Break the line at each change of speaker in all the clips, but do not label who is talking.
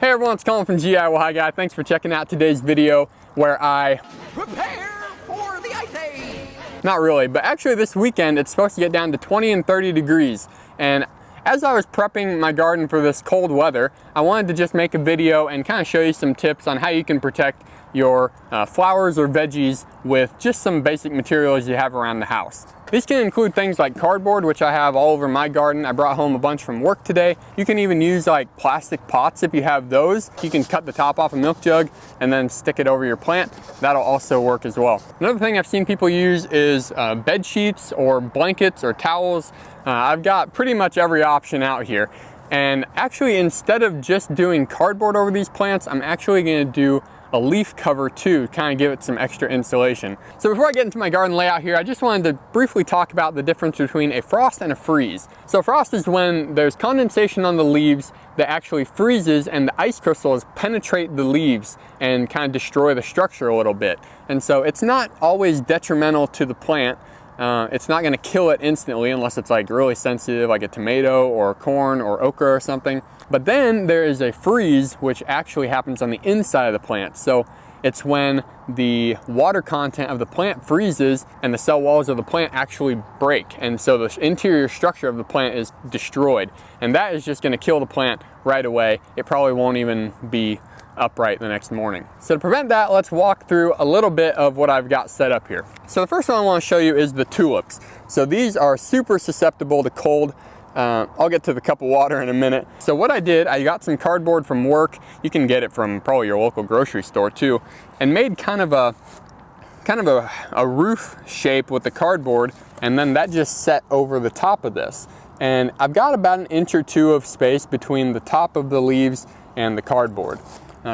Hey everyone, it's Colin from GIY Guy. Thanks for checking out today's video where I
prepare for the Ice Age!
Not really, but actually this weekend it's supposed to get down to 20 and 30 degrees. And as I was prepping my garden for this cold weather, I wanted to just make a video and kind of show you some tips on how you can protect your flowers or veggies with just some basic materials you have around the house. These can include things like cardboard, which I have all over my garden. I brought home a bunch from work today. You can even use like plastic pots if you have those. You can cut the top off a milk jug and then stick it over your plant. That'll also work as well. Another thing I've seen people use is bed sheets or blankets or towels. I've got pretty much every option out here. And actually, instead of just doing cardboard over these plants, I'm actually gonna do a leaf cover too, kind of give it some extra insulation. So before I get into my garden layout here, I just wanted to briefly talk about the difference between a frost and a freeze. So frost is when there's condensation on the leaves that actually freezes and the ice crystals penetrate the leaves and kind of destroy the structure a little bit. And so it's not always detrimental to the plant. It's not going to kill it instantly unless it's like really sensitive, like a tomato or corn or okra or something. But then there is a freeze, which actually happens on the inside of the plant. So it's when the water content of the plant freezes and the cell walls of the plant actually break. And so the interior structure of the plant is destroyed. And that is just going to kill the plant right away. It probably won't even be upright the next morning. So to prevent that, let's walk through a little bit of what I've got set up here. So the first one I want to show you is the tulips. So these are super susceptible to cold. I'll get to the cup of water in a minute. So what I did, I got some cardboard from work. You can get it from probably your local grocery store too, and made kind of a roof shape with the cardboard, and then that just set over the top of this. And I've got about an inch or two of space between the top of the leaves and the cardboard.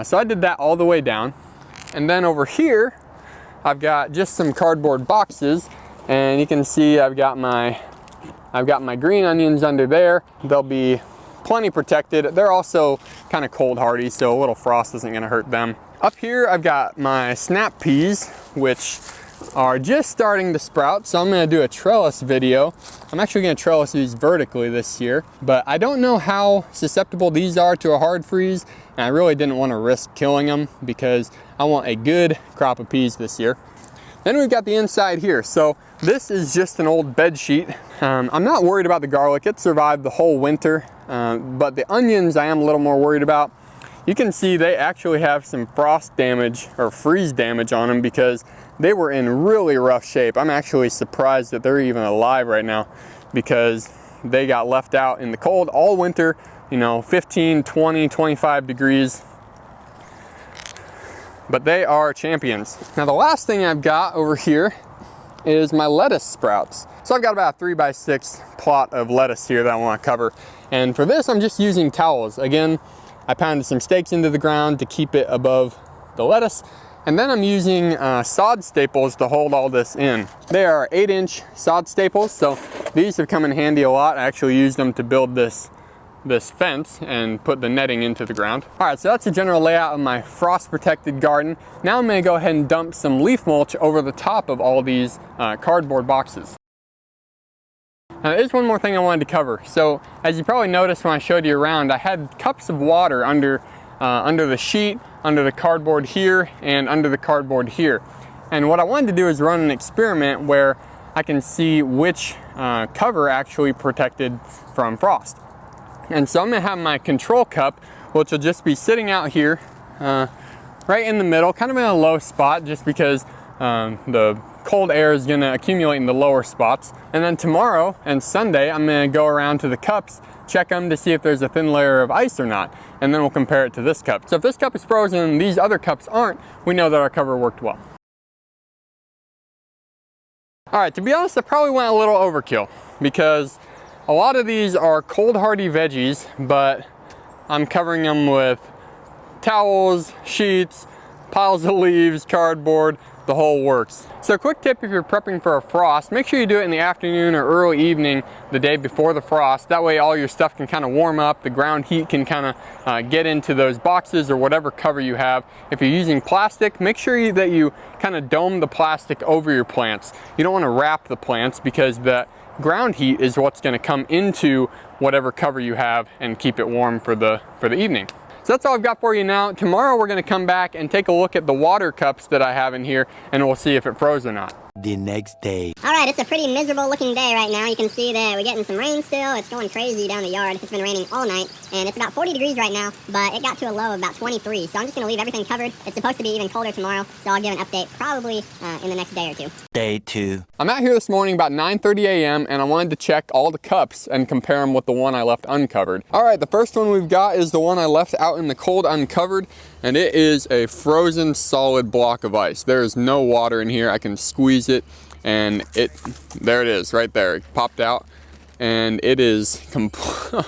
So I did that all the way down. And then over here, I've got just some cardboard boxes, and you can see I've got my green onions under there. They'll be plenty protected. They're also kind of cold hardy, so a little frost isn't gonna hurt them. Up here, I've got my snap peas, which are just starting to sprout, so I'm gonna do a trellis video. I'm actually gonna trellis these vertically this year, but I don't know how susceptible these are to a hard freeze, and I really didn't want to risk killing them because I want a good crop of peas this year. Then we've got the inside here. So this is just an old bed sheet. I'm not worried about the garlic. It survived the whole winter, but the onions I am a little more worried about. You can see they actually have some frost damage or freeze damage on them because they were in really rough shape. I'm actually surprised that they're even alive right now because they got left out in the cold all winter, you know, 15, 20, 25 degrees. But they are champions. Now the last thing I've got over here is my lettuce sprouts. So I've got about a 3x6 plot of lettuce here that I want to cover. And for this, I'm just using towels. Again, I pounded some stakes into the ground to keep it above the lettuce. And then I'm using sod staples to hold all this in. They are 8-inch sod staples, so these have come in handy a lot. I actually used them to build this fence and put the netting into the ground. All right, so that's the general layout of my frost protected garden. Now I'm gonna go ahead and dump some leaf mulch over the top of all these cardboard boxes. Now there's one more thing I wanted to cover. So as you probably noticed when I showed you around, I had cups of water under the sheet, under the cardboard here, and under the cardboard here. And what I wanted to do is run an experiment where I can see which cover actually protected from frost. And so I'm gonna have my control cup, which will just be sitting out here, right in the middle, kind of in a low spot, just because the cold air is gonna accumulate in the lower spots. And then tomorrow and Sunday, I'm gonna go around to the cups, check them to see if there's a thin layer of ice or not. And then we'll compare it to this cup. So if this cup is frozen and these other cups aren't, we know that our cover worked well. All right, to be honest, I probably went a little overkill because a lot of these are cold hardy veggies, but I'm covering them with towels, sheets, piles of leaves, cardboard, the whole works. So quick tip if you're prepping for a frost, make sure you do it in the afternoon or early evening the day before the frost. That way all your stuff can kind of warm up, the ground heat can kind of get into those boxes or whatever cover you have. If you're using plastic, make sure that you kind of dome the plastic over your plants. You don't want to wrap the plants because the ground heat is what's going to come into whatever cover you have and keep it warm for the evening. So So that's all I've got for you now. Tomorrow we're gonna come back and take a look at the water cups that I have in here, and we'll see if it froze or not.
The next day.
All right, it's a pretty miserable looking day right now. You can see that we're getting some rain still. It's going crazy down the yard. It's been raining all night, and it's about 40 degrees right now, but it got to a low of about 23. So I'm just gonna leave everything covered. It's supposed to be even colder tomorrow, so I'll give an update probably in the next day or two.
Day 2.
I'm out here this morning about 9:30 a.m. and I wanted to check all the cups and compare them with the one I left uncovered. All right, the first one we've got is the one I left out in the cold uncovered, and it is a frozen solid block of ice. There is no water in here. I can squeeze it, and there it is right there. It popped out, and it is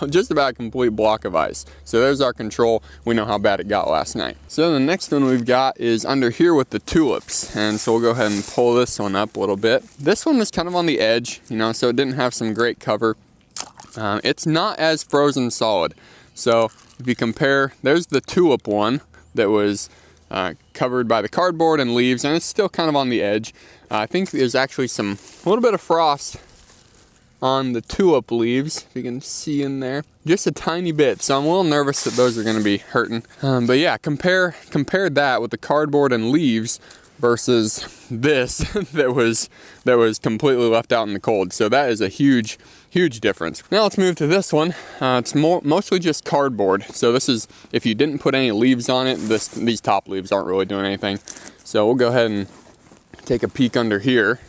just about a complete block of ice. So there's our control. We know how bad it got last night. So the next one we've got is under here with the tulips, and so we'll go ahead and pull this one up a little bit. This one was kind of on the edge, you know, so it didn't have some great cover. It's not as frozen solid. So if you compare, there's the tulip one that was covered by the cardboard and leaves, and it's still kind of on the edge. I think there's actually a little bit of frost on the tulip leaves, if you can see in there, just a tiny bit. So I'm a little nervous that those are going to be hurting. But yeah, compare that with the cardboard and leaves versus this that was completely left out in the cold. So that is a huge difference. Now let's move to this one. It's mostly just cardboard. So this is, if you didn't put any leaves on it, these top leaves aren't really doing anything. So we'll go ahead and take a peek under here.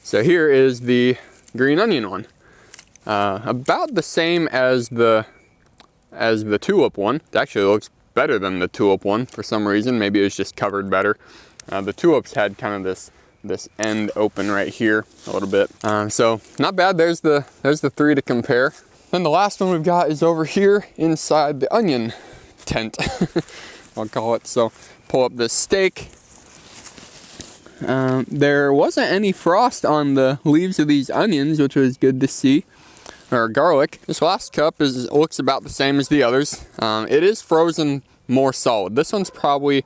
So here is the green onion one. About the same as the tulip one. It actually looks better than the tulip one for some reason. Maybe it was just covered better. The tulips had kind of this end open right here a little bit. So not bad. There's the 3 to compare. Then the last one we've got is over here inside the onion tent, I'll call it. So pull up this stake. There wasn't any frost on the leaves of these onions, which was good to see. Or garlic. This last cup looks about the same as the others. It is frozen more solid. This one's probably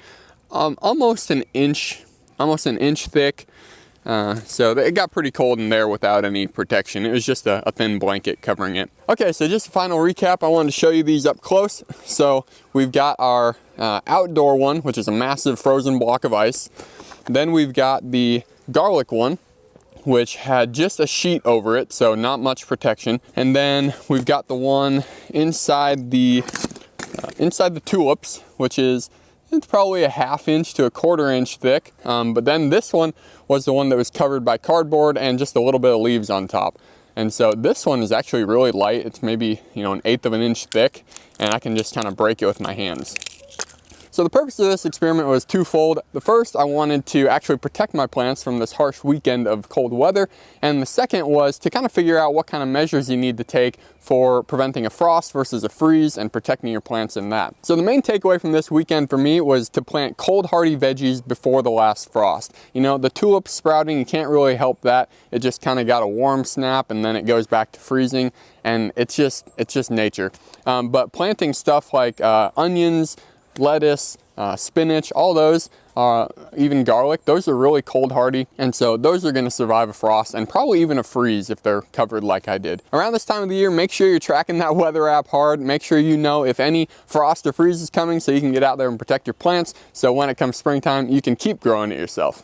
almost an inch thick. So it got pretty cold in there without any protection. It was just a thin blanket covering it. Okay, so just a final recap. I wanted to show you these up close. So we've got our outdoor one, which is a massive frozen block of ice. Then we've got the garlic one, which had just a sheet over it, so not much protection. And then we've got the one inside the tulips, which is, it's probably a 1/2 inch to a 1/4 inch thick. But then this one was the one that was covered by cardboard and just a little bit of leaves on top. And so this one is actually really light. It's maybe, you know, 1/8 of an inch thick, and I can just kind of break it with my hands. So the purpose of this experiment was twofold. The first, I wanted to actually protect my plants from this harsh weekend of cold weather. And the second was to kind of figure out what kind of measures you need to take for preventing a frost versus a freeze and protecting your plants in that. So the main takeaway from this weekend for me was to plant cold hardy veggies before the last frost. You know, the tulips sprouting, you can't really help that. It just kind of got a warm snap and then it goes back to freezing, and it's just nature. But planting stuff like onions, lettuce, spinach, all those, even garlic, those are really cold hardy, and so those are going to survive a frost and probably even a freeze if they're covered like I did. Around this time of the year, make sure you're tracking that weather app hard. Make sure you know if any frost or freeze is coming so you can get out there and protect your plants, so when it comes springtime you can keep growing it yourself.